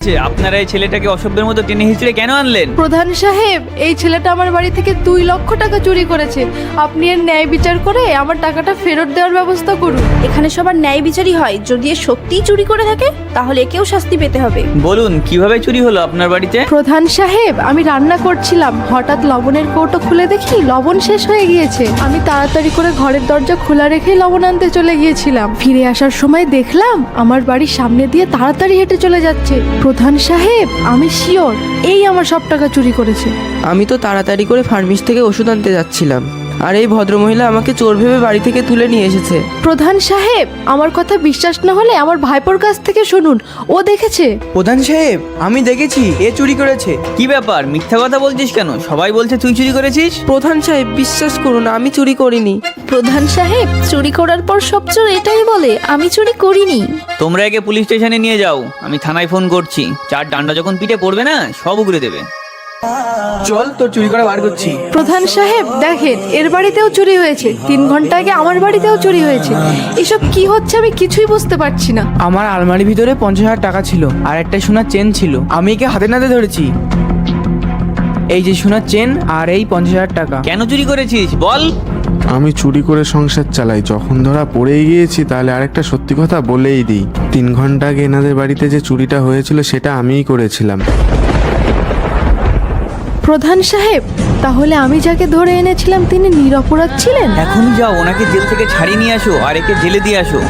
আপনারা এই ছেলেটাকে অসভ্যের মতো টেনে হিঁচড়ে কেন আনলেন? প্রধান সাহেব, এই ছেলেটা আমার বাড়ি থেকে 2 লক্ষ টাকা চুরি করেছে। আপনি এর ন্যায় বিচার করে আমার টাকাটা ফেরত দেওয়ার ব্যবস্থা করুন। এখানে সবার ন্যায় বিচারই হয়। যদি এ সত্যিই চুরি করে থাকে তাহলে একেও শাস্তি পেতে হবে। বলুন কিভাবে চুরি হলো আপনার বাড়িতে? প্রধান সাহেব, আমি রান্না করছিলাম, হঠাৎ লবণের কৌটো খুলে দেখি লবণ শেষ হয়ে গিয়েছে। আমি তাড়াতাড়ি করে ঘরের দরজা খোলা রেখেই লবণ আনতে চলে গিয়েছিলাম। ফিরে আসার সময় দেখলাম আমার বাড়ির সামনে দিয়ে তাড়াতাড়ি হেঁটে চলে যাচ্ছে। প্রধান সাহেব, আমি শিওর এই আমার সব টাকা চুরি করেছে। আমি তো তাড়াতাড়ি করে ফার্মেসি থেকে ওষুধ আনতে যাচ্ছিলাম, আর এই ভদ্রমহিলা আমাকে চোর ভেবে বাড়ি থেকে তুলে নিয়ে এসেছে। প্রধান সাহেব, আমার কথা বিশ্বাস না হলে আমার ভাইপোর কাছ থেকে শুনুন, ও দেখেছে। প্রধান সাহেব, আমি দেখেছি এ চুরি করেছে। কি ব্যাপার, মিথ্যা কথা বলছিস কেন? সবাই বলছে তুই চুরি করেছিস। প্রধান সাহেব, বিশ্বাস করুন, আমি চুরি করিনি। প্রধান সাহেব, চুরি করার পর সব চোর এটাই বলে আমি চুরি করিনি। তোমরা একে পুলিশ স্টেশনে নিয়ে যাও, আমি থানায় ফোন করছি। চার ডান্ডা যখন পিঠে পড়বে না, সব উগড়ে দেবে। চল, তোর চুরি করে বার করছি। প্রধান সাহেব দেখেন, এর বাড়িতেও চুরি হয়েছে, 3 ঘন্টা আগে আমার বাড়িতেও চুরি হয়েছে। এসব কি হচ্ছে আমি কিছুই বুঝতে পারছি না। আমার আলমারির ভিতরে 50,000 টাকা ছিল, আর একটা সোনার চেন ছিল। আমি একে হাতে নাতে ধরেছি। এই যে সোনার চেন আর এই 50,000 টাকা। কেন চুরি করেছিস বল? আমি চুরি করে সংসার চালাই, যখন ধরা পড়েই গিয়েছি তাহলে আরেকটা সত্যি কথা বলেই দিই। 3 ঘন্টা আগে এনাদের বাড়িতে যে চুরিটা হয়েছিল সেটা আমিই করেছিলাম। প্রধান সাহেব, তাহলে আমি যাকে ধরে এনেছিলাম তিনি নিরপরাধ ছিলেন? এখনই যাও, ওনাকে জেল থেকে ছাড়িয়ে নিয়ে আসো আর একে জেলে দিয়ে আসো।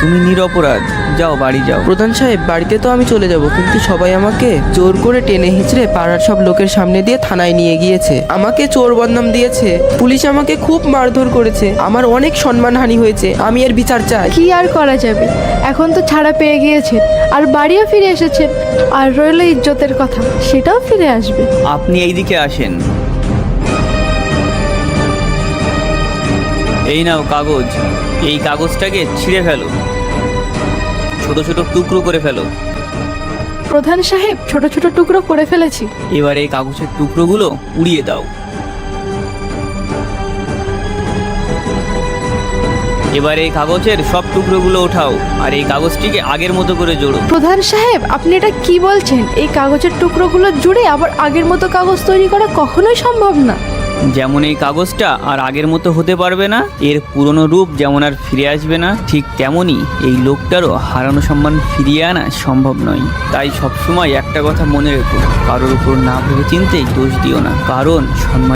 তুমি নিরপরাধ, যাও বাড়ি যাও। প্রধান সাহেব, বাড়িতে তো আমি চলে যাব, কিন্তু সবাই আমাকে জোর করে টেনে হিঁচড়ে পাড়ার সব লোকের সামনে দিয়ে থানায় নিয়ে গিয়েছে। আমাকে চোর বদনাম দিয়েছে, পুলিশ আমাকে খুব মারধর করেছে, আমার অনেক সম্মানহানি হয়েছে। আমি এর বিচার চাই। কি আর করা যাবে, এখন তো ছাড়া পেয়ে গিয়েছেন, আর বাড়িও ফিরে এসেছেন। আর রইল ইজ্জতের কথা, সেটাও ফিরে আসবে। আপনি এইদিকে আসেন। এই নাও কাগজ, এই কাগজটাকে ছিঁড়ে ফেলো, ছোট ছোট টুকরো করে ফেলো। প্রধান সাহেব, ছোট ছোট টুকরো করে ফেলেছি। এবার এই কাগজের টুকরোগুলো উড়িয়ে দাও। এবার এই কাগজের সব টুকরোগুলো ওঠাও, আর এই কাগজটিকে আগের মতো করে জোড়ো। প্রধান সাহেব, আপনি এটা কি বলছেন? এই কাগজের টুকরোগুলো জুড়ে আবার আগের মতো কাগজ তৈরি করা কখনোই সম্ভব না। যেমন এই কাগজটা আর আগের মতো হতে পারবে না, এর পুরনো রূপ যেমন আর ফিরে আসবে না, ঠিক তেমনই এই লোকটারও হারানো সম্মান ফিরিয়ে আনা সম্ভব নয়। তাই সবসময় একটা কথা মনে রেখো, কারোর উপর না ভেবে চিন্তেই দোষ দিও না, কারণ সম্মান